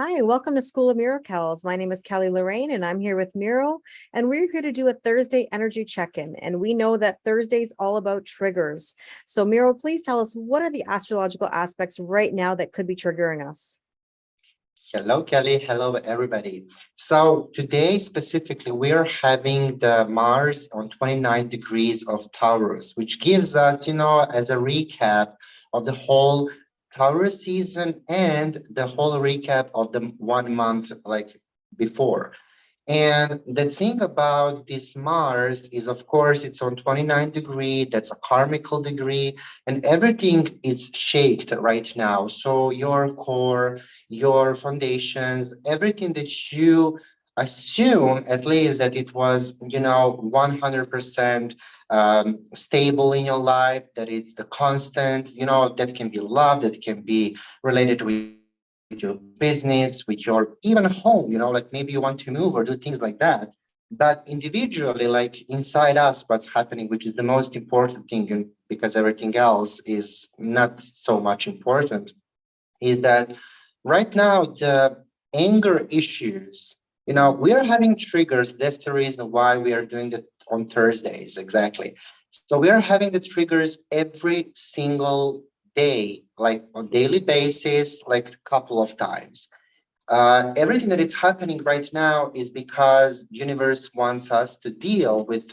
Hi, welcome to School of Miracles. My name is Kelly Lorraine, and I'm here with Miro, and we're here to do a Thursday energy check-in. And we know that Thursday is all about triggers. So, Miro, please tell us, what are the astrological aspects right now that could be triggering us? Hello, Kelly. Hello, everybody. So today specifically, we are having the Mars on 29 degrees of Taurus, which gives us, as a recap of the whole Taurus season and the whole recap of the 1 month like before. And the thing about this Mars is, of course, it's on 29 degree. That's a karmical degree, and everything is shaped right now. So your core, your foundations, everything that you assume, at least that it was, 100% stable in your life, that it's the constant, that can be love, that can be related with your business, with your even home, like maybe you want to move or do things like that. But individually, like inside us, what's happening, which is the most important thing, because everything else is not so much important, is that right now the anger issues, we are having triggers. That's the reason why we are doing it on Thursdays, exactly. So we are having the triggers every single day, like on daily basis, like a couple of times. Everything that is happening right now is because universe wants us to deal with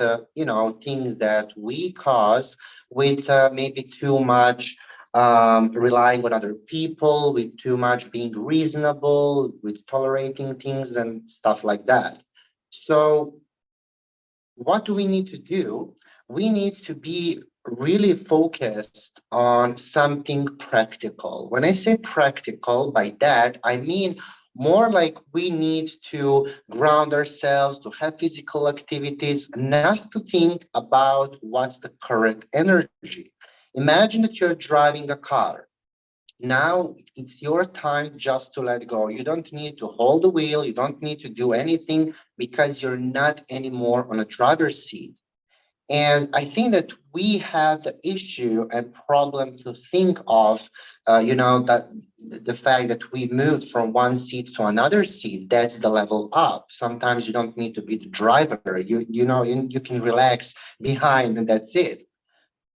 things that we cause with maybe too much relying on other people, with too much being reasonable, with tolerating things and stuff like that. So what do we need to do? We need to be really focused on something practical. When I say practical, by that, I mean more like we need to ground ourselves, to have physical activities, not to think about what's the current energy. Imagine that you're driving a car. Now it's your time just to let go. You don't need to hold the wheel. You don't need to do anything because you're not anymore on a driver's seat. And I think that we have the issue and problem to think of, that the fact that we moved from one seat to another seat, that's the level up. Sometimes you don't need to be the driver. You can relax behind and that's it.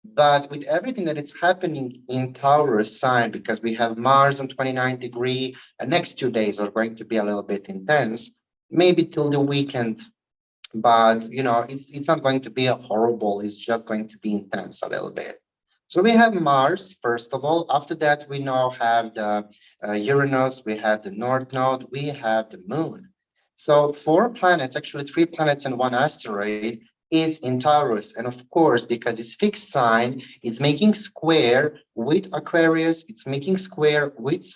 But with everything that is happening in Taurus sign, because we have Mars on 29 degree, the next 2 days are going to be a little bit intense, maybe till the weekend. But it's not going to be a horrible, it's just going to be intense a little bit. So we have Mars, first of all. After that, we now have the Uranus, we have the North Node, we have the Moon. So four planets, actually three planets and one asteroid, is in Taurus. And of course, because it's fixed sign, it's making square with Aquarius, it's making square with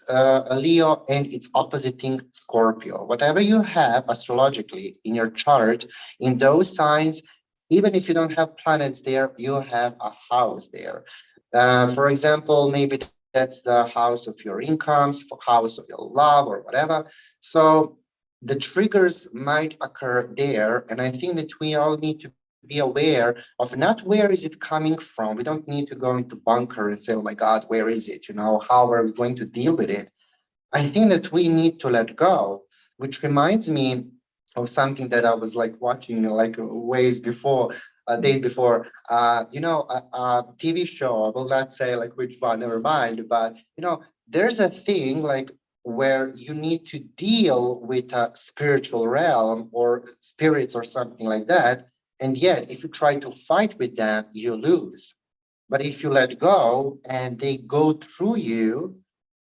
Leo, and it's oppositing Scorpio. Whatever you have astrologically in your chart, in those signs, even if you don't have planets there, you have a house there. For example, maybe that's the house of your incomes, house of your love, or whatever. So the triggers might occur there. And I think that we all need to be aware of not where is it coming from. We don't need to go into bunker and say, oh my God, where is it? How are we going to deal with it? I think that we need to let go, which reminds me of something that I was like watching like days before, a TV show. I will not say like which one, never mind. But there's a thing like where you need to deal with a spiritual realm or spirits or something like that. And yet, if you try to fight with them, you lose. But if you let go and they go through you,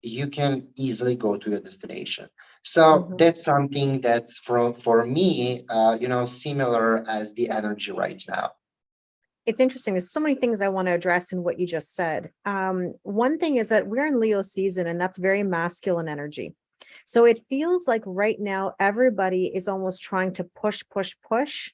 you can easily go to your destination. So Mhm. that's something that's for me, similar as the energy right now. It's interesting. There's so many things I want to address in what you just said. One thing is that we're in Leo season, and that's very masculine energy. So it feels like right now everybody is almost trying to push, push, push.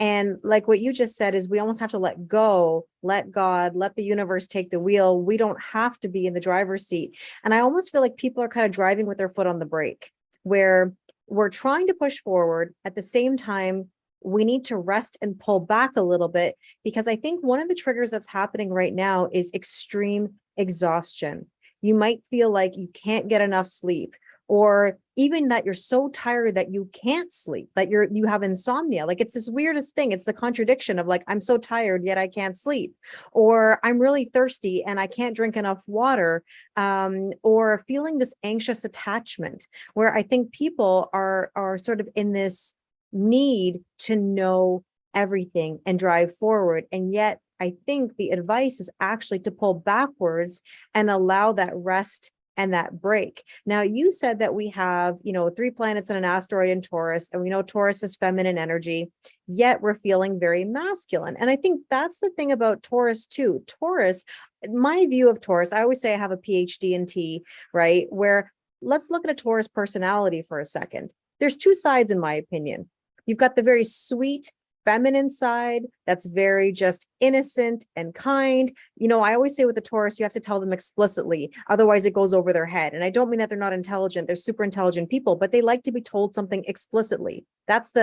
And like what you just said is we almost have to let go, let God, let the universe take the wheel. We don't have to be in the driver's seat. And I almost feel like people are kind of driving with their foot on the brake, where we're trying to push forward. At the same time, we need to rest and pull back a little bit, because I think one of the triggers that's happening right now is extreme exhaustion. You might feel like you can't get enough sleep, or even that you're so tired that you can't sleep, that you have insomnia. Like it's this weirdest thing. It's the contradiction of like, I'm so tired, yet I can't sleep, or I'm really thirsty and I can't drink enough water, or feeling this anxious attachment, where I think people are sort of in this need to know everything and drive forward. And yet I think the advice is actually to pull backwards and allow that rest and that break. Now, you said that we have, 3 planets and an asteroid in Taurus, and we know Taurus is feminine energy, yet we're feeling very masculine. And I think that's the thing about Taurus too. Taurus, my view of Taurus, I always say I have a PhD in T, right? Where let's look at a Taurus personality for a second. There's 2 sides, in my opinion. You've got the very sweet, feminine side that's very just innocent and kind. I always say with the Taurus, you have to tell them explicitly, otherwise it goes over their head. And I don't mean that they're not intelligent. They're super intelligent people, but they like to be told something explicitly. That's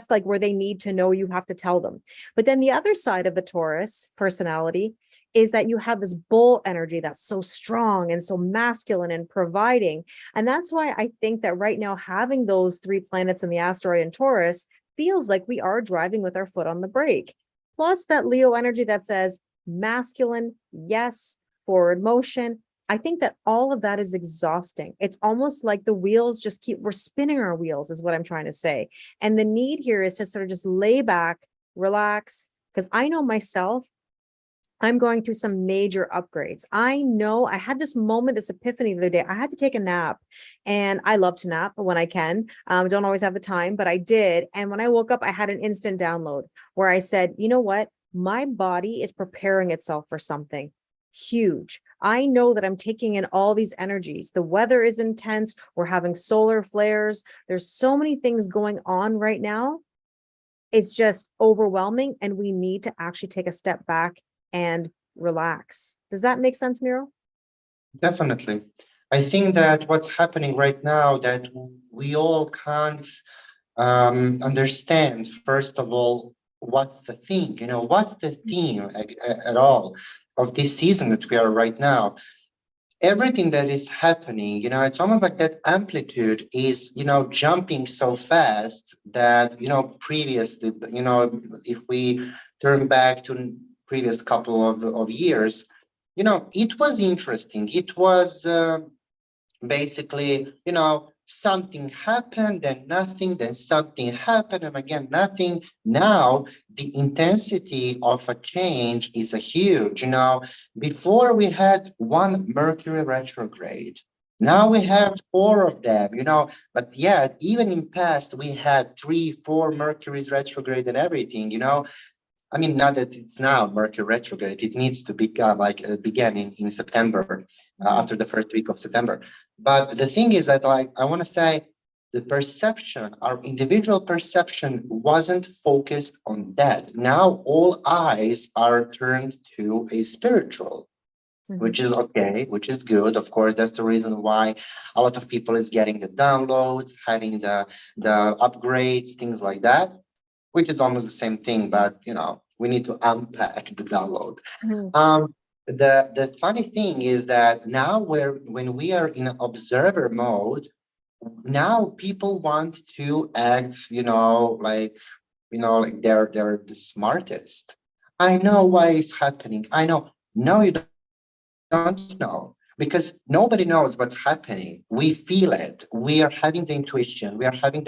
like where they need to know, you have to tell them. But then the other side of the Taurus personality is that you have this bull energy that's so strong and so masculine and providing. And that's why I think that right now, having those 3 planets in the asteroid in Taurus feels like we are driving with our foot on the brake. Plus that Leo energy that says masculine, yes, forward motion. I think that all of that is exhausting. It's almost like the wheels just we're spinning our wheels, is what I'm trying to say. And the need here is to sort of just lay back, relax, because I know myself, I'm going through some major upgrades. I know I had this moment, this epiphany the other day. I had to take a nap, and I love to nap when I can. Don't always have the time, but I did. And when I woke up, I had an instant download where I said, you know what? My body is preparing itself for something huge. I know that I'm taking in all these energies. The weather is intense. We're having solar flares. There's so many things going on right now. It's just overwhelming, and we need to actually take a step back and relax. Does that make sense, Miro? Definitely. I think that what's happening right now that we all can't understand, first of all, what's the thing, what's the theme at all of this season that we are right now. Everything that is happening, it's almost like that amplitude is, jumping so fast that, previously, if we turn back to previous couple of years, it was interesting. It was basically, something happened, then nothing, then something happened, and again, nothing. Now, the intensity of a change is a huge, before we had 1 Mercury retrograde. Now we have 4 of them, but yet, even in past, we had 3, 4 Mercury's retrograde and everything, I mean, not that it's now Mercury retrograde. It needs to begin in September, after the first week of September. But the thing is that, I want to say, the perception, our individual perception, wasn't focused on that. Now all eyes are turned to a spiritual, which is okay, which is good. Of course, that's the reason why a lot of people is getting the downloads, having the upgrades, things like that, which is almost the same thing, but we need to unpack the download. Mhm. The funny thing is that now when we are in observer mode, now people want to act, like they're the smartest. I know why it's happening. I know. No, you don't know, because nobody knows what's happening. We feel it. We are having the intuition. We are having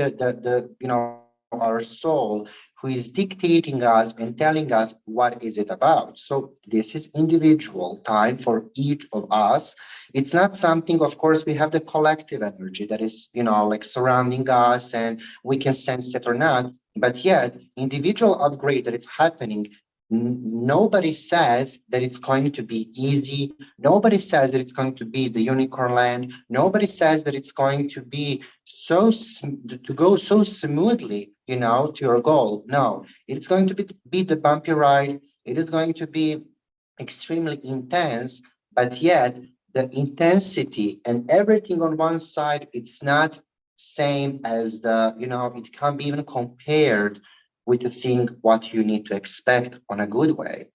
our soul who is dictating us and telling us what is it about. So this is individual time for each of us. It's not something, of course, we have the collective energy that is, like surrounding us, and we can sense it or not. But yet, individual upgrade that it's happening, nobody says that it's going to be easy. Nobody says that it's going to be the unicorn land. Nobody says that it's going to be to go so smoothly, to your goal. No, it's going to be the bumpy ride. It is going to be extremely intense, but yet the intensity and everything on one side, it's not same as it can't be even compared with the thing what you need to expect on a good way.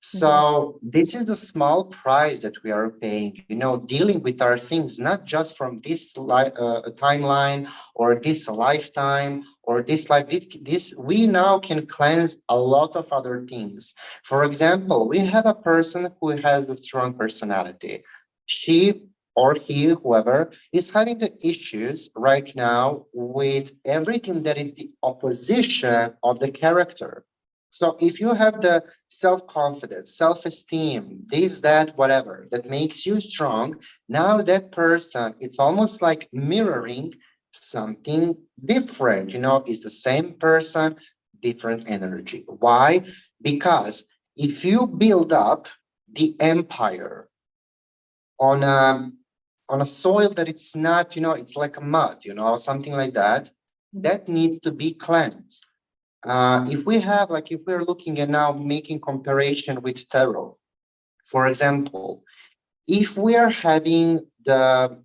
Mhm. So this is the small price that we are paying, dealing with our things, not just from this timeline or this lifetime or this life. This we now can cleanse a lot of other things. For example, we have a person who has a strong personality. She or he, whoever, is having the issues right now with everything that is the opposition of the character. So if you have the self-confidence, self-esteem, this, that, whatever, that makes you strong, now that person, it's almost like mirroring something different, it's the same person, different energy. Why? Because if you build up the empire on a soil that it's not, it's like a mud, something like that, Mhm. that needs to be cleansed. If we have, like, if we're looking at now making comparison with tarot, for example, if we are having the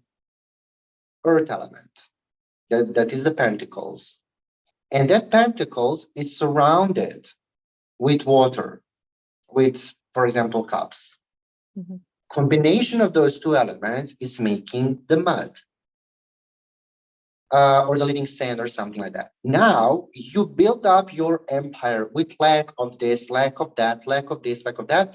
earth element, that is the pentacles, and that pentacles is surrounded with water, with, for example, cups. Mhm. Combination of those two elements is making the mud. Or the living sand or something like that. Now you build up your empire with lack of this, lack of that, lack of this, lack of that.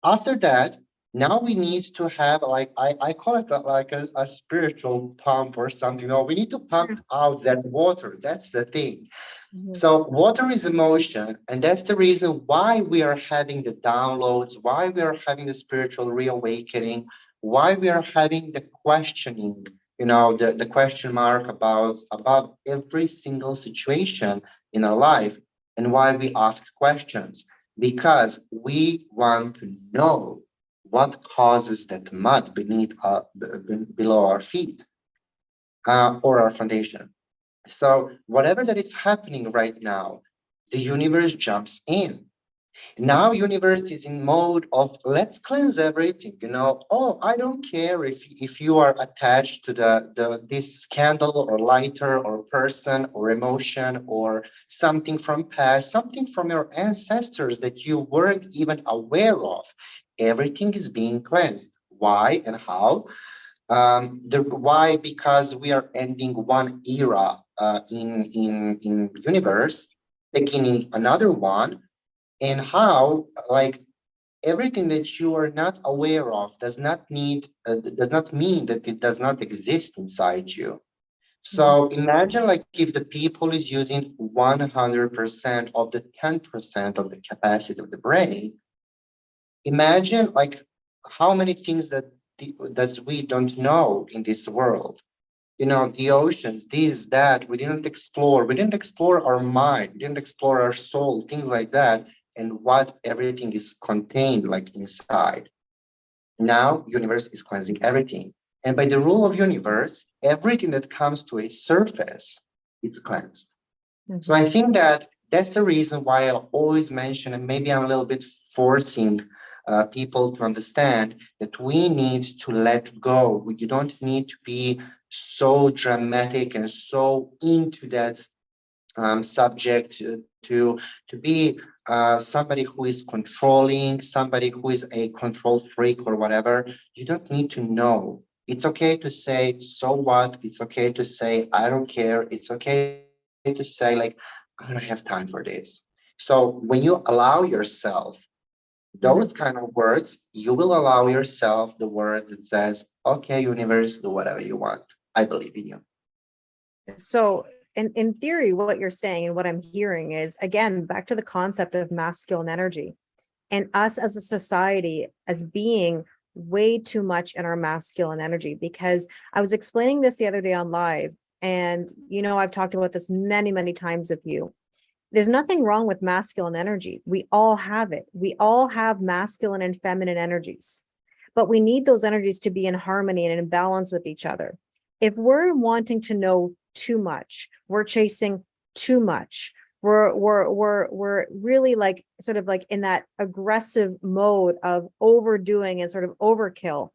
After that, now we need to have, like, I call it like a spiritual pump or something. No, we need to Yeah. pump out that water. That's the thing. Mhm. So water is emotion, and that's the reason why we are having the downloads, why we are having the spiritual reawakening, why we are having the questioning, the question mark about every single situation in our life, and why we ask questions, because we want to know what causes that mud below our feet, or our foundation. So whatever that is happening right now, the universe jumps in. Now universe is in mode of let's cleanse everything. Oh, I don't care if you are attached to the this candle or lighter or person or emotion or something from past, something from your ancestors that you weren't even aware of. Everything is being cleansed. Why and how? Why? Because we are ending one era in universe, beginning another one, and how, like, everything that you are not aware of does not mean that it does not exist inside you. Mhm. So imagine, like, if the people is using 100% of the 10% of the capacity of the brain. Imagine, like, how many things that we don't know in this world. The oceans, this, that, we didn't explore our mind, we didn't explore our soul, things like that, and what everything is contained, like, inside. Now universe is cleansing everything, and by the rule of universe, everything that comes to a surface, it's cleansed. So Mhm. I think that that's the reason why I always mention, and maybe I'm a little bit forcing people to understand that we need to let go. You don't need to be so dramatic and so into that subject to be somebody who is controlling, somebody who is a control freak or whatever. You don't need to know. It's okay to say, so what? It's okay to say, I don't care. It's okay to say, like, I don't have time for this. So when you allow yourself those Mhm. kind of words, you will allow yourself the words that says, okay, universe, do whatever you want. I believe in you. So in theory, what you're saying and what I'm hearing is, again, back to the concept of masculine energy and us as a society as being way too much in our masculine energy. Because I was explaining this the other day on live, and I've talked about this many, many times with you. There's nothing wrong with masculine energy. We all have it. We all have masculine and feminine energies, but we need those energies to be in harmony and in balance with each other. If we're wanting to know too much, we're chasing too much, we're really like sort of like in that aggressive mode of overdoing and sort of overkill.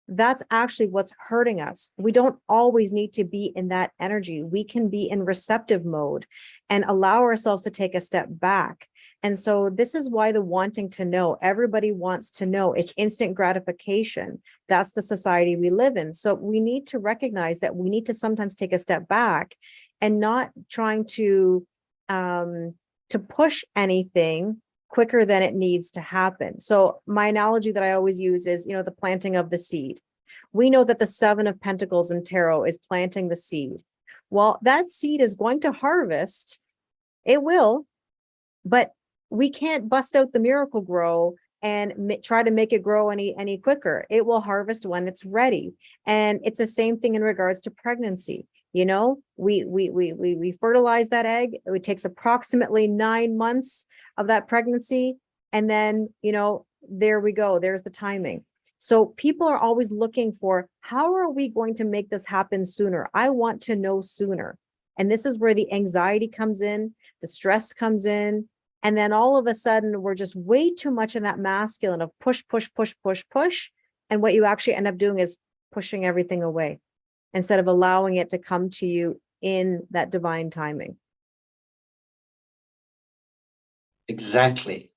That's actually what's hurting us. We don't always need to be in that energy. We can be in receptive mode and allow ourselves to take a step back And so this is why the wanting to know, everybody wants to know. It's instant gratification. That's the society we live in. So we need to recognize that we need to sometimes take a step back and not trying to push anything quicker than it needs to happen. So my analogy that I always use is, the planting of the seed. We know that the 7 of Pentacles in tarot is planting the seed. Well, that seed is going to harvest. It will, but we can't bust out the miracle grow and try to make it grow any quicker. It will harvest when it's ready. And it's the same thing in regards to pregnancy. We fertilize that egg. It takes approximately 9 months of that pregnancy. And then, there we go. There's the timing. So people are always looking for, how are we going to make this happen sooner? I want to know sooner. And this is where the anxiety comes in, the stress comes in. And then all of a sudden, we're just way too much in that masculine of push, push, push, push, push. And what you actually end up doing is pushing everything away instead of allowing it to come to you in that divine timing. Exactly.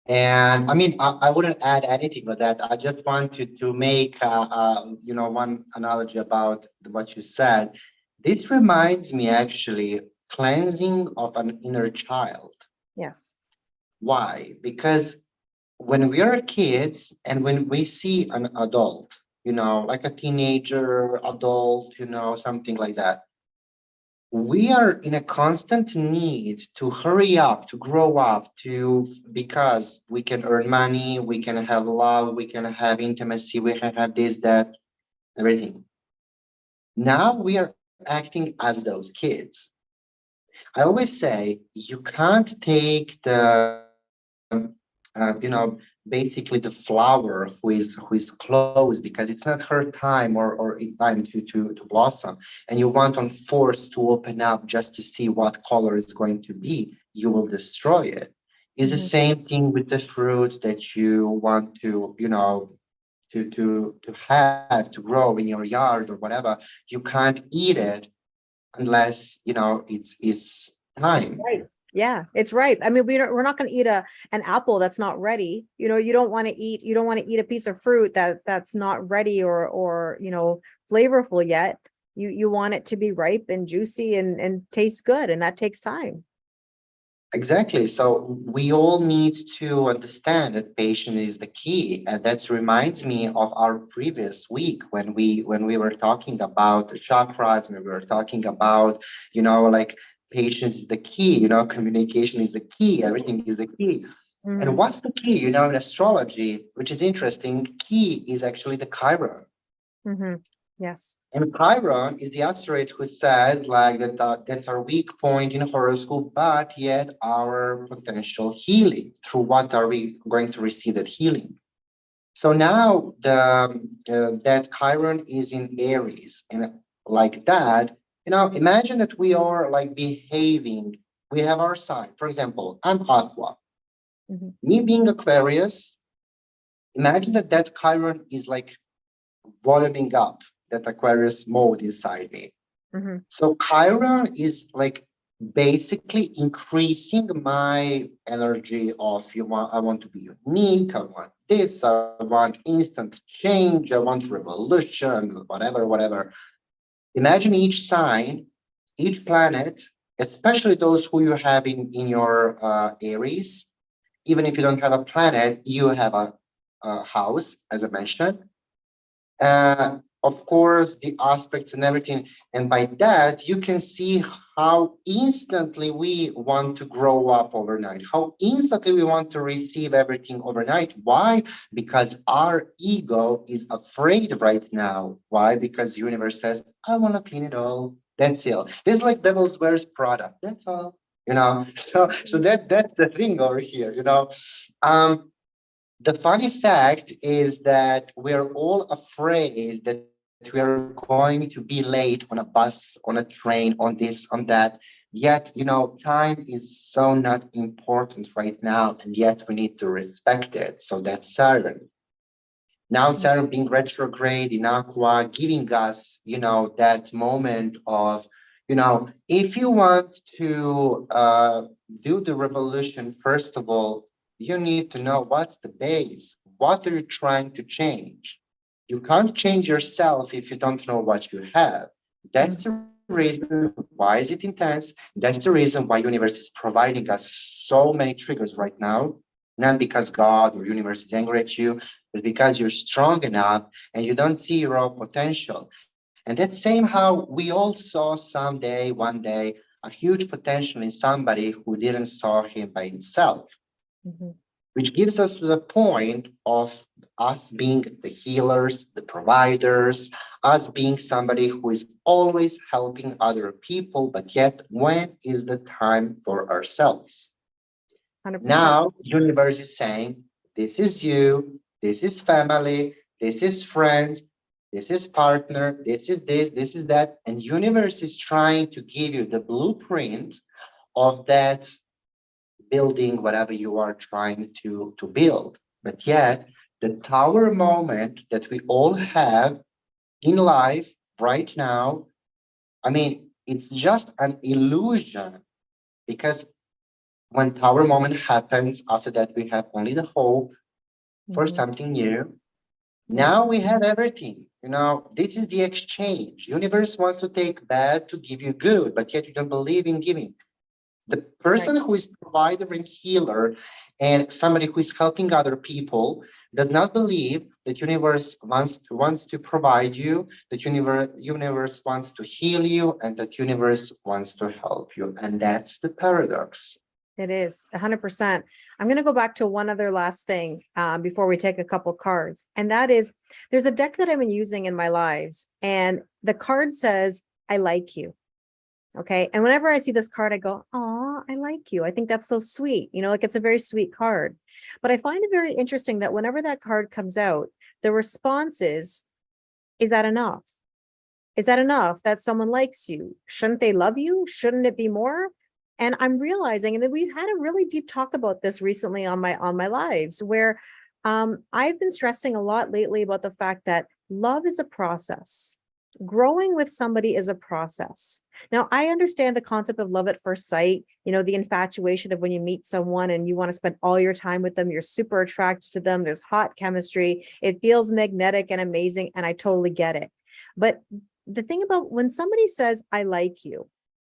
And I mean, I wouldn't add anything with that. I just wanted to make, one analogy about what you said. This reminds me actually cleansing of an inner child. Yes. Why? Because when we are kids and when we see an adult, like a teenager, adult, something like that, we are in a constant need to hurry up, to grow up, because we can earn money, we can have love, we can have intimacy, we can have this, that, everything. Now we are acting as those kids. I always say you can't take basically the flower who is closed because it's not her time or time to blossom, and you want on force to open up just to see what color is going to be, you will destroy it. It's the same thing with the fruit that you want to have to grow in your yard or whatever. You can't eat it unless it's It's time. right. Yeah, it's right. I mean, we're not going to eat an apple that's not ready. You don't want to eat a piece of fruit that's not ready or flavorful yet. You want it to be ripe and juicy and taste good, and that takes time. Exactly. So we all need to understand that patience is the key. And that reminds me of our previous week when we were talking about the chakras, when we were talking about, like patience is the key, communication is the key, everything is the key. And Mhm. what's the key? In astrology, which is interesting, key is actually the Chiron. Mhm. Yes. And Chiron is the asteroid who says like that's our weak point in horoscope, but yet our potential healing. Through what are we going to receive that healing? So now that Chiron is in Aries, and like that, imagine that we are like behaving. We have our sign. For example, I'm Aqua. Mhm. Me being Aquarius, imagine that Chiron is like voluming up that Aquarius mode inside me. Mhm. So Chiron is like basically increasing my energy of I want to be unique, I want this, I want instant change, I want revolution, whatever. Imagine each sign, each planet, especially those who you have in your Aries. Even if you don't have a planet, you have a house, as I mentioned, of course, the aspects and everything. And by that, you can see how instantly we want to grow up overnight, how instantly we want to receive everything overnight. Why? Because our ego is afraid right now. Why? Because the universe says, I want to clean it all. That's it. This is like devil's wears Prada. That's all. So that's the thing over here. Um, the funny fact is that we're all afraid that we are going to be late on a bus, on a train, on this, on that. Yet, time is so not important right now, and yet we need to respect it. So that's Saturn. Now, Saturn being retrograde in Aqua, giving us, that moment of, If you want to do the revolution, first of all, you need to know what's the base. What are you trying to change? You can't change yourself if you don't know what you have. That's the reason why is it intense. That's the reason why universe is providing us so many triggers right now. Not because God or universe is angry at you, but because you're strong enough and you don't see your own potential. And that's same how we all saw someday, one day, a huge potential in somebody who didn't saw him by himself, Mhm. which gives us to the point of us being the healers, the providers, us being somebody who is always helping other people, but yet when is the time for ourselves? 100%. Now, universe is saying, this is you, this is family, this is friends, this is partner, this is that. And universe is trying to give you the blueprint of that building, whatever you are trying to build. But yet, the tower moment that we all have in life right now, I mean, it's just an illusion because when tower moment happens, after that, we have only the hope for Mhm. something new. Yeah, Now we have everything. This is the exchange. Universe wants to take bad to give you good, but yet you don't believe in giving. The right. person who is provider and healer and somebody who is helping other people does not believe that universe wants to provide you, that universe wants to heal you, and that universe wants to help you. And that's the paradox. It is 100%. I'm going to go back to one other last thing before we take a couple cards. And that is there's a deck that I've been using in my lives. And the card says, I like you. Okay. And whenever I see this card, I go, oh, I like you. I think that's so sweet. Like it's a very sweet card. But I find it very interesting that whenever that card comes out, the response is that enough? Is that enough that someone likes you? Shouldn't they love you? Shouldn't it be more? And I'm realizing, and then we've had a really deep talk about this recently on my lives, where I've been stressing a lot lately about the fact that love is a process. Growing with somebody is a process. Now, I understand the concept of love at first sight, the infatuation of when you meet someone and you want to spend all your time with them, you're super attracted to them, there's hot chemistry, it feels magnetic and amazing, and I totally get it. But the thing about when somebody says, I like you,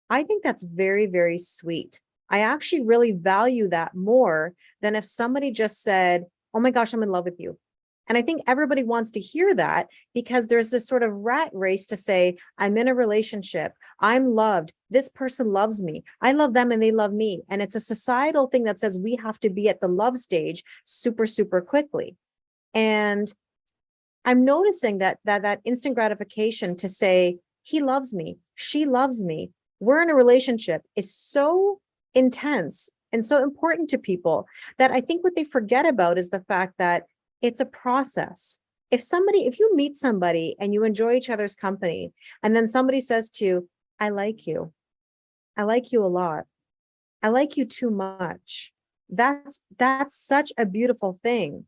I think that's very, very sweet. I actually really value that more than if somebody just said, oh my gosh, I'm in love with you. And I think everybody wants to hear that because there's this sort of rat race to say, I'm in a relationship, I'm loved, this person loves me, I love them and they love me. And it's a societal thing that says we have to be at the love stage super, super quickly. And I'm noticing that instant gratification to say, he loves me, she loves me, we're in a relationship is so intense and so important to people that I think what they forget about is the fact that it's a process. If you meet somebody and you enjoy each other's company, and then somebody says to you, I like you a lot. I like you too much. That's such a beautiful thing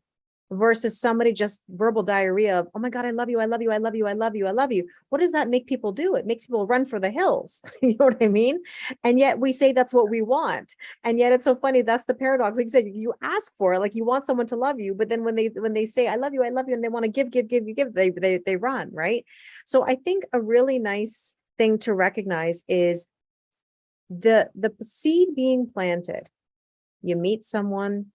versus somebody just verbal diarrhea of, oh my God, I love you, I love you, I love you, I love you, I love you. What does that make people do? It makes people run for the hills. You know what I mean? And yet we say that's what we want. And yet it's so funny. That's the paradox. Like you said, you ask for it, like you want someone to love you, but then when they say, I love you, and they want to give, they run, right? So I think a really nice thing to recognize is the seed being planted. You meet someone,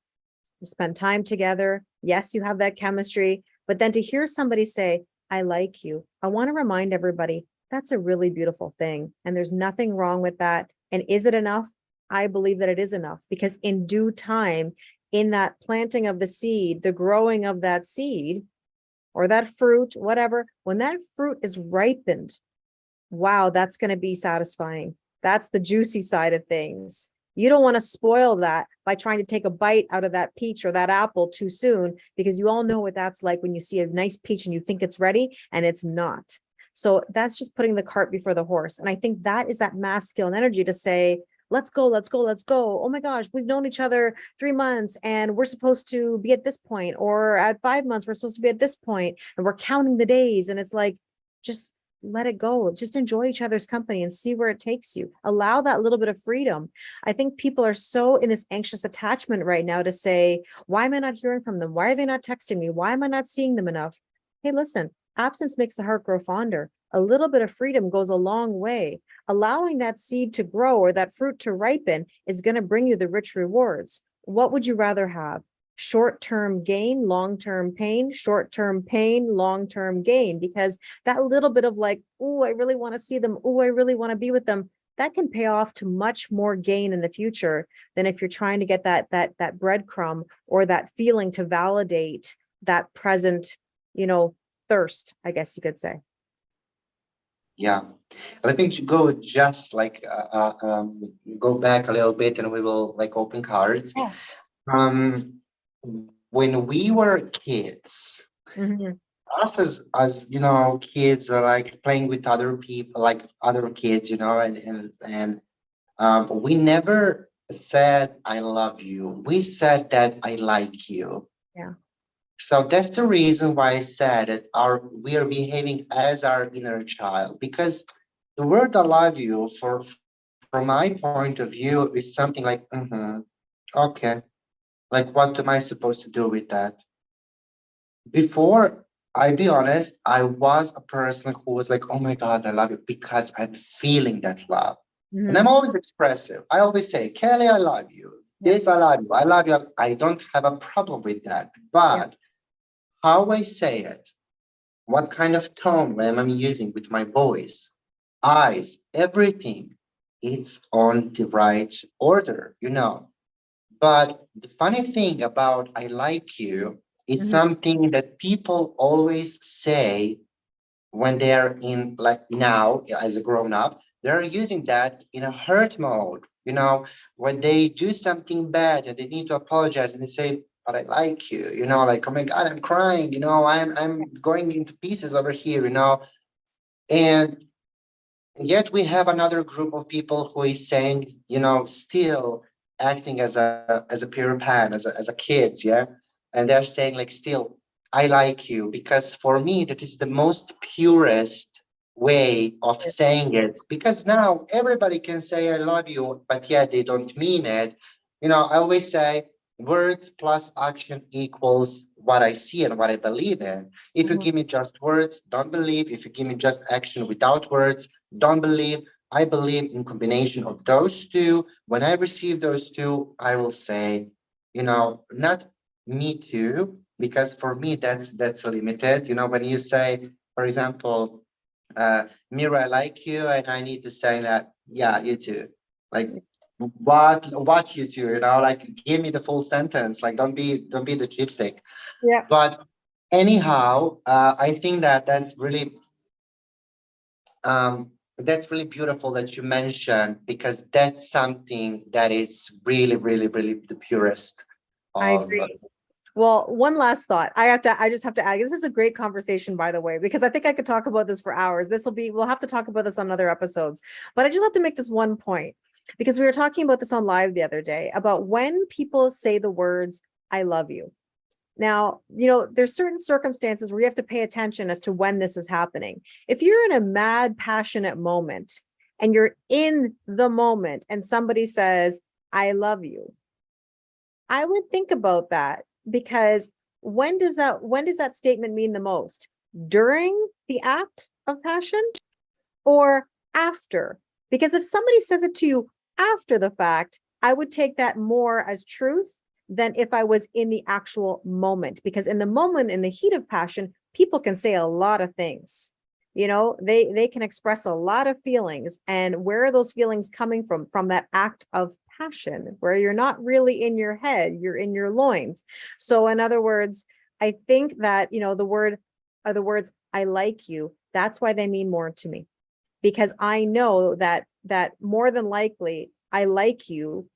you spend time together. Yes, you have that chemistry, but then to hear somebody say, I like you, I want to remind everybody that's a really beautiful thing. And there's nothing wrong with that. And is it enough? I believe that it is enough because in due time, in that planting of the seed, the growing of that seed or that fruit, whatever, when that fruit is ripened, wow, that's going to be satisfying. That's the juicy side of things. You don't want to spoil that by trying to take a bite out of that peach or that apple too soon, because you all know what that's like when you see a nice peach and you think it's ready and it's not. So that's just putting the cart before the horse. And I think that is that masculine energy to say, let's go, let's go, let's go. Oh my gosh, we've known each other 3 months and we're supposed to be at this point, or at 5 months, we're supposed to be at this point, and we're counting the days. And it's like, just let it go. Just enjoy each other's company and see where it takes you. Allow that little bit of freedom. I think people are so in this anxious attachment right now to say, why am I not hearing from them? Why are they not texting me? Why am I not seeing them enough? Hey, listen, absence makes the heart grow fonder. A little bit of freedom goes a long way. Allowing that seed to grow or that fruit to ripen is going to bring you the rich rewards. What would you rather have? Short-term gain, long-term pain, short-term pain, long-term gain, because that little bit of like, oh, I really want to see them. Oh, I really want to be with them. That can pay off to much more gain in the future than if you're trying to get that breadcrumb or that feeling to validate that present, thirst, I guess you could say. Yeah. Let me go just like go back a little bit and we will like open cards. Yeah. Um, when we were kids, Mhm. us as kids are like playing with other people, like other kids, and we never said I love you. We said that I like you. Yeah. So that's the reason why I said that we are behaving as our inner child, because the word I love you from my point of view is something like okay, like what am I supposed to do with that? Before, I be honest, I was a person who was like, oh my God, I love you because I'm feeling that love. And I'm Mhm. always expressive. I always say, Kelly, I love you. This, Yes. I love you. I love you. I don't have a problem with that. Yeah. But how I say it, what kind of tone am I using with my voice, eyes, everything, it's on the right order. But the funny thing about I like you is Mhm. something that people always say when they're in like now as a grown up, they're using that in a hurt mode, when they do something bad and they need to apologize and they say, but I like you, like, oh my God, I'm crying, I'm going into pieces over here. And yet we have another group of people who is saying, still acting as a pure pan, as a kid, yeah. And they're saying like still, I like you, because for me that is the most purest way of Yes. saying it. Because now everybody can say I love you, but yet they don't mean it. I always say words plus action equals what I see and what I believe in. If you Mhm. give me just words, don't believe. If you give me just action without words, don't believe. I believe in combination of those two. When I receive those two, I will say, not me too, because for me that's limited. When you say, for example, Mira, I like you, and I need to say that, yeah, you too. Like what you too, like give me the full sentence. Like don't be the chipstick. Yeah. But anyhow, I think that that's really beautiful that you mentioned, because that's something that is really, really, really the purest I of. agree. Well, one last thought. I just have to add, this is a great conversation, by the way, because I think I could talk about this for hours. We'll have to talk about this on other episodes, but I just have to make this one point because we were talking about this on live the other day about when people say the words, I love you. Now, there's certain circumstances where you have to pay attention as to when this is happening. If you're in a mad, passionate moment and you're in the moment and somebody says, I love you, I would think about that because when does that statement mean the most? During the act of passion or after? Because if somebody says it to you after the fact, I would take that more as truth than if I was in the actual moment. Because in the moment, in the heat of passion, people can say a lot of things. They can express a lot of feelings. And where are those feelings coming from? From that act of passion, where you're not really in your head, you're in your loins. So in other words, I think that, the words I like you, that's why they mean more to me, because I know that more than likely I like you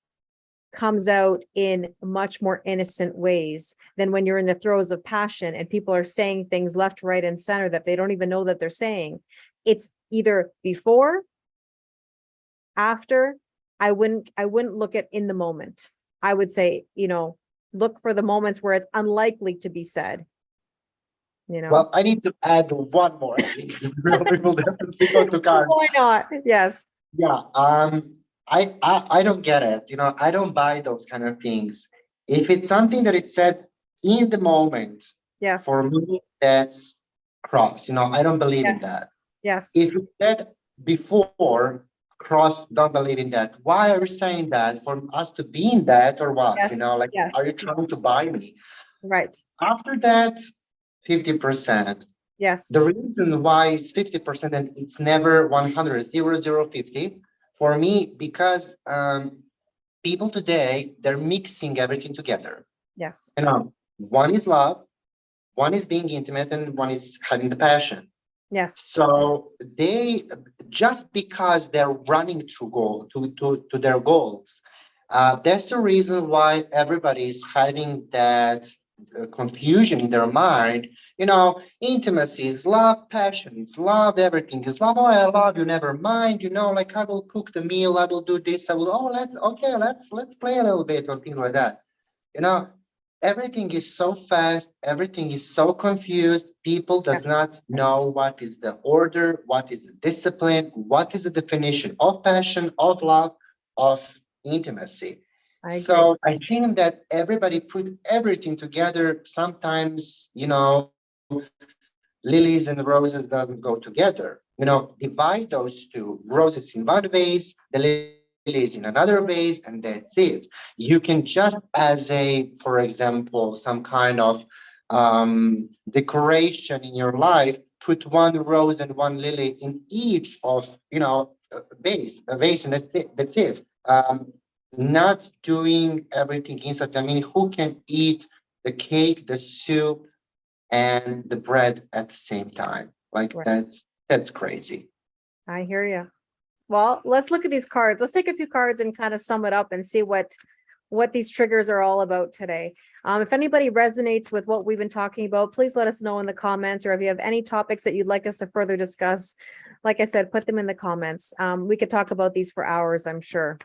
comes out in much more innocent ways than when you're in the throes of passion and people are saying things left, right, and center that they don't even know that they're saying. It's either before, after. I wouldn't look at in the moment. I would say, look for the moments where it's unlikely to be said. you know. Well, I need to add one more thing. We will definitely go to cards. Why not? Yes. Yeah. I don't get it. I don't buy those kind of things. If it's something that it said in the moment, Yes. for me, that's cross. I don't believe in Yes. that. Yes. If you said before, cross, don't believe in that. Why are you saying that? For us to be in that or what? Yes. Like, Yes. are you trying to buy me? Right. After that, 50%. Yes. The reason why it's 50% and it's never 100, 50, for me, because people today, they're mixing everything together. Yes. One is love, one is being intimate, and one is having the passion. Yes. So they, just because they're running through to their goals, that's the reason why everybody is having that confusion in their mind. Intimacy is love, passion is love, everything is love. Oh, I love you, never mind. Like I will cook the meal, I will do this, I will. Oh, let's play a little bit or things like that. you know Everything is so fast, everything is so confused. People Yeah, does not know what is the order, what is the discipline, what is the definition of passion, of love, of intimacy. I agree. So I think that everybody put everything together. Sometimes, lilies and roses doesn't go together. Divide those two, roses in one vase, the lilies in another vase, and that's it. You can just, as for example, some kind of decoration in your life, put one rose and one lily in each of, a vase, and that's it. Not doing everything inside. I mean, who can eat the cake, the soup, and the bread at the same time? Like Right. that's crazy. I hear you. Well, let's look at these cards. Let's take a few cards and kind of sum it up and see what these triggers are all about today. If anybody resonates with what we've been talking about, please let us know in the comments, or if you have any topics that you'd like us to further discuss, like I said, put them in the comments. We could talk about these for hours, I'm sure.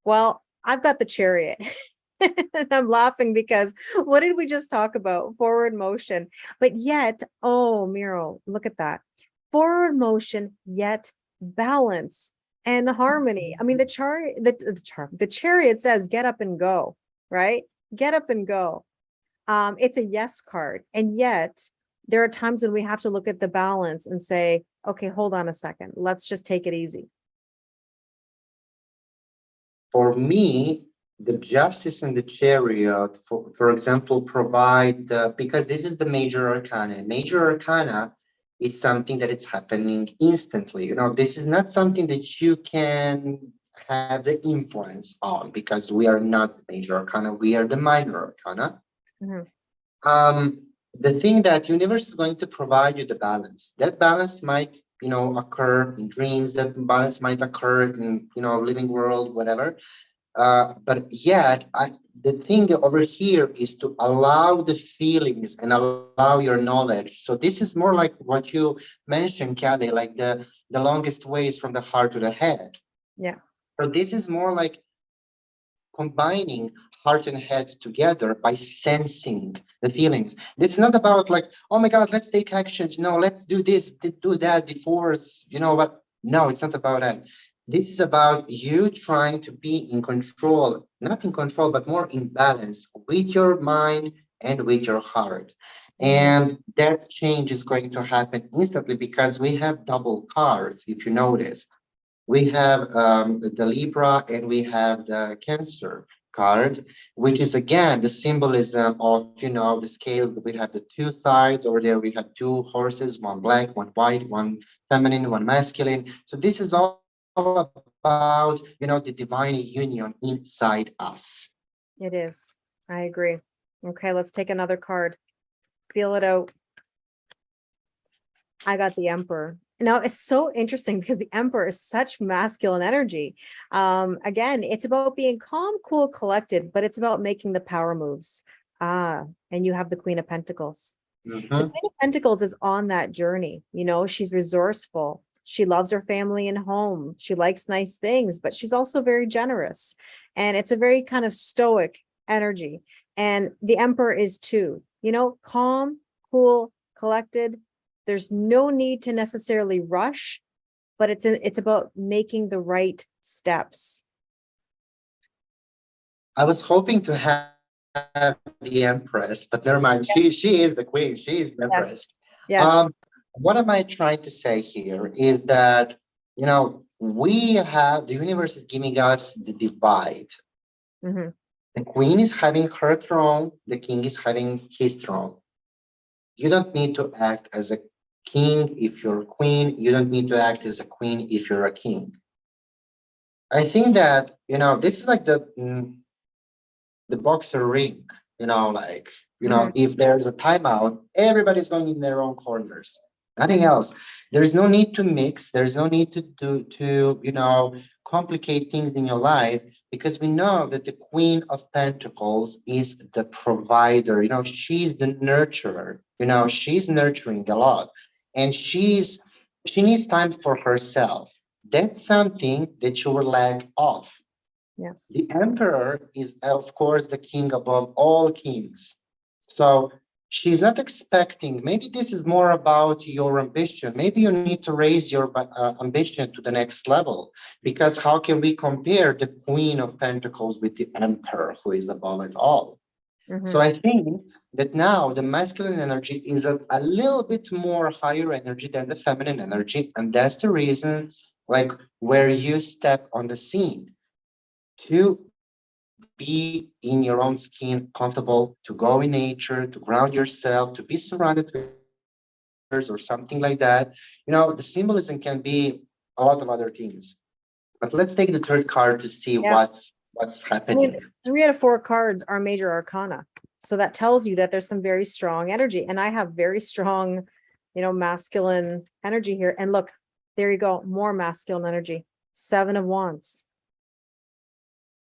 Well, I've got the Chariot. And I'm laughing because what did we just talk about? Forward motion. But yet, oh, Miro, look at that. Forward motion, yet balance and harmony. I mean, the chariot says get up and go, right? Get up and go. It's a yes card. And yet there are times when we have to look at the balance and say, okay, hold on a second. Let's just take it easy. For me, the justice and the chariot, for example, provide because this is the major arcana. Major arcana is something that it's happening instantly. This is not something that you can have the influence on because we are not the major arcana, we are the minor arcana. Mhm. The thing that universe is going to provide you the balance. That balance might, occur in dreams. That balance might occur in, living world, whatever. But yet, the thing over here is to allow the feelings and allow your knowledge. So this is more like what you mentioned, Kelly, like the longest ways from the heart to the head. Yeah. So this is more like combining heart and head together by sensing the feelings. It's not about like, oh my God, let's take actions. Let's do this, do that before it's, but no, it's not about that. This is about you trying to be in control, not in control, but more in balance with your mind and with your heart. Mhm. And that change is going to happen instantly because we have double cards, if you notice. We have the Libra and we have the Cancer card, which is again the symbolism of, the scales that we have the two sides. Over there, we have two horses, one black, one white, one feminine, one masculine. So this is all about, the divine union inside us. It is. I agree. Okay, let's take another card. Feel it out. I got the Emperor. Now it's so interesting because the Emperor is such masculine energy. Again, it's about being calm, cool, collected, but it's about making the power moves. And you have the Queen of Pentacles. The Mhm. Queen of Pentacles is on that journey. She's resourceful. She loves her family and home. She likes nice things, but she's also very generous. And it's a very kind of stoic energy. And the Emperor is too. calm, cool, collected. There's no need to necessarily rush, but it's about making the right steps. I was hoping to have the Empress, but never mind. She is the queen. She is the Empress. Yes, Um, yes. what am I trying to say here is that we have the universe is giving us the divide. Hmm. The queen is having her throne, the king is having his throne. You don't need to act as a king if you're a queen. You don't need to act as a queen if you're a king. I think that, this is like the boxer ring, like, Hmm. if there's a timeout, everybody's going in their own corners. Nothing else. There's no need to mix. There's no need to complicate things in your life because we know that the Queen of Pentacles is the provider. She's the nurturer. She's nurturing a lot. And she needs time for herself. That's something that you will lack of. Yes. The emperor is, of course, the king above all kings. So she's not expecting, maybe this is more about your ambition. Maybe you need to raise your ambition to the next level. Because how can we compare the Queen of Pentacles with the emperor who is above it all? Hmm. So I think that now the masculine energy is a little bit more higher energy than the feminine energy. And that's the reason, like, where you step on the scene to be in your own skin, comfortable, to go in nature, to ground yourself, to be surrounded with flowers or something like that. The symbolism can be a lot of other things. But let's take the third card to see Yeah. what's I happening. mean, 3 out of 4 cards are major arcana. So that tells you that there's some very strong energy. And I have very strong, masculine energy here. And look, there you go. More masculine energy. 7 of Wands.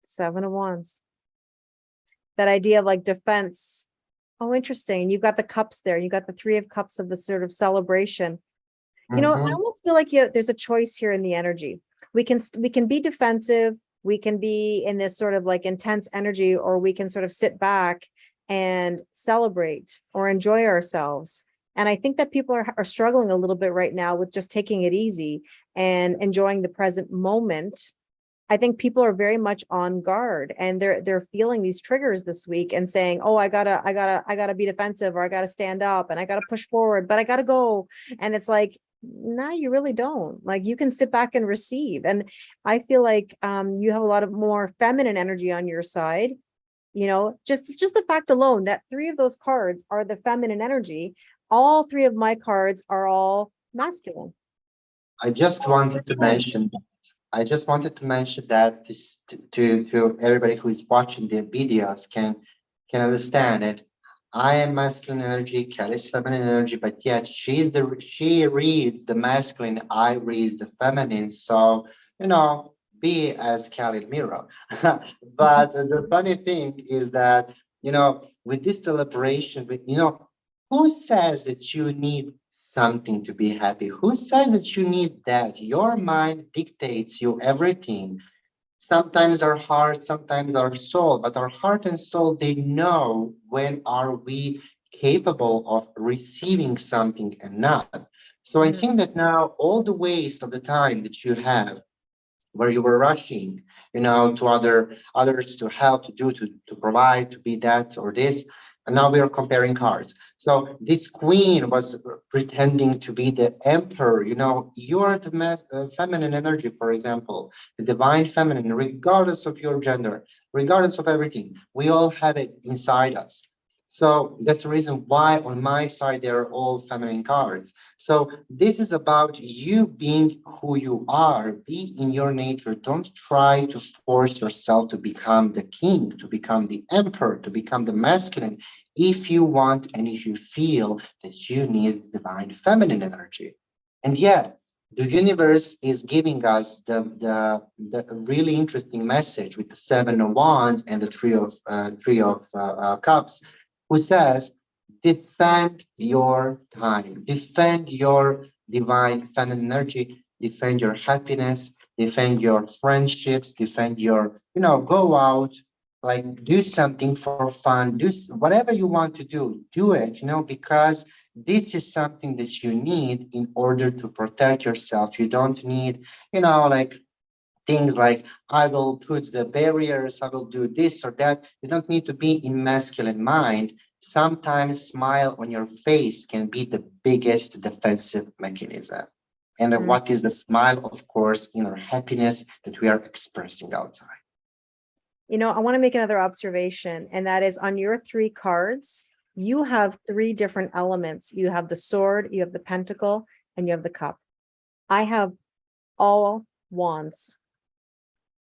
7 of Wands. That idea of like defense. Oh, interesting. You've got the cups there. You got the 3 of Cups of the sort of celebration. I Mhm. almost feel like there's a choice here in the energy. We can be defensive. We can be in this sort of like intense energy, or we can sort of sit back and celebrate or enjoy ourselves. And I think that people are struggling a little bit right now with just taking it easy and enjoying the present moment. I think people are very much on guard, and they're feeling these triggers this week and saying, "Oh, I gotta be defensive, or I gotta stand up, and I gotta push forward, but I gotta go." And it's like, no, you really don't. Like, you can sit back and receive. And I feel like you have a lot of more feminine energy on your side. Just the fact alone that 3 of those cards are the feminine energy. All 3 of my cards are all masculine. I just All wanted to mention I just wanted to mention that this to everybody who is watching the videos can understand it. I am masculine energy, Kelly's feminine energy, but yet she reads the masculine, I read the feminine. So, be as Kelly Miro. But the funny thing is that, with this celebration, who says that you need something to be happy? Who says that you need that? Your mind dictates you everything. Sometimes our heart, sometimes our soul, but our heart and soul, they know when are we capable of receiving something and not. So I Mhm. think that now all the waste of the time that you have where you were rushing, to others to help, to do, to provide, to be that or this. And now we are comparing cards. So this queen was pretending to be the emperor. You are the feminine energy, for example, the divine feminine, regardless of your gender, regardless of everything. We all have it inside us. So that's the reason why on my side, they're all feminine cards. So this is about you being who you are, be in your nature. Don't try to force yourself to become the king, to become the emperor, to become the masculine. If you want and if you feel that you need divine feminine energy. And yet, the universe is giving us the really interesting message with the 7 of Wands and the three of Cups, who says defend your time, defend your divine feminine energy, defend your happiness, defend your friendships, defend your, go out, like do something for fun, whatever you want to do it, because this is something that you need in order to protect yourself. You don't need, like things like I will put the barriers, I will do this or that. You don't need to be in masculine mind. Sometimes smile on your face can be the biggest defensive mechanism. And Mm. what is the smile? Of course, inner happiness that we are expressing outside. I want to make another observation, and that is on your three cards, you have three different elements. You have the sword, you have the pentacle, and you have the cup. I have all wands.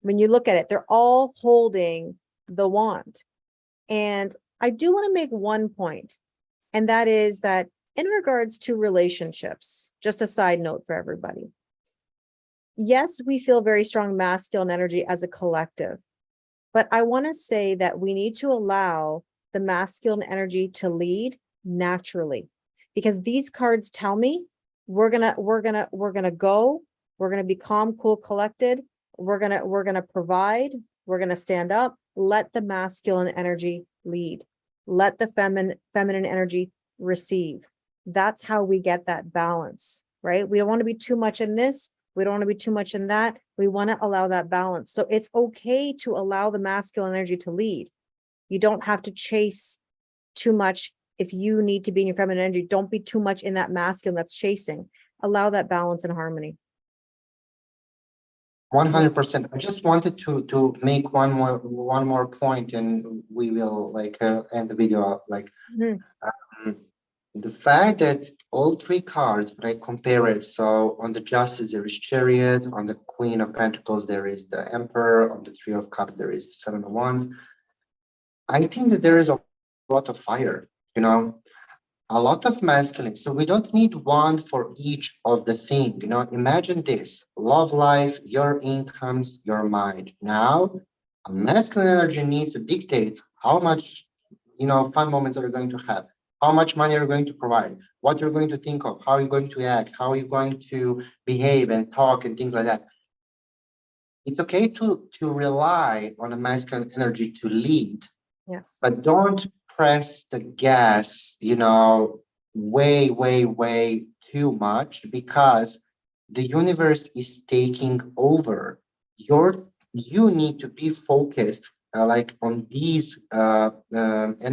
When you look at it, they're all holding the wand. And I do want to make one point, and that is that in regards to relationships, just a side note for everybody. Yes, we feel very strong masculine energy as a collective, but I want to say that we need to allow the masculine energy to lead naturally, because these cards tell me we're gonna go, we're gonna be calm, cool, collected. We're gonna provide, we're gonna stand up. Let the masculine energy lead. Let the feminine energy receive. That's how we get that balance, right? We don't want to be too much in this. We don't want to be too much in that. We want to allow that balance. So it's okay to allow the masculine energy to lead. You don't have to chase too much. If you need to be in your feminine energy, don't be too much in that masculine that's chasing. Allow that balance and harmony. 100%. I just wanted to make one more point, and we will like end the video up. Like Mhm. um, the fact that all three cards, when I compare it, so on the Justice there is Chariot, on the Queen of Pentacles there is the Emperor, on the Three of Cups there is the Seven of Wands. I think that there is a lot of fire, a lot of masculine. So we don't need one for each of the thing. Imagine this: love life, your incomes, your mind. Now, a masculine energy needs to dictate how much, fun moments are you going to have, how much money you're going to provide, what you're going to think of, how you're going to act, how you're going to behave and talk and things like that. It's okay to rely on a masculine energy to lead, Yes. but don't press the gas, way, way, way too much, because the universe is taking over. You need to be focused, like on these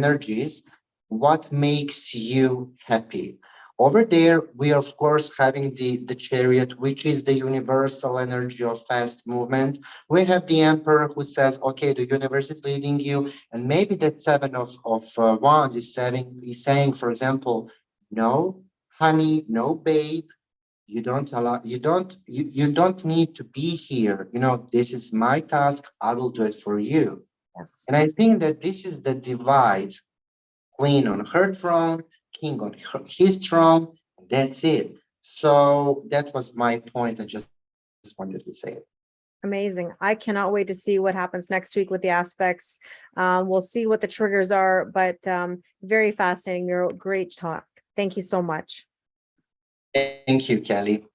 energies. What makes you happy? Over there, we are of course having the chariot, which is the universal energy of fast movement. We have the emperor who says, okay, the universe is leading you. And maybe that seven of wands is saying, for example, no, honey, no, babe, you don't need to be here. This is my task. I will do it for you. Yes. And I think that this is the divide: queen on her throne, king on his throne. That's it. So that was my point. I just wanted to say it. Amazing. I cannot wait to see what happens next week with the aspects. We'll see what the triggers are, but very fascinating. You're great talk. Thank you so much. Thank you, Kelly.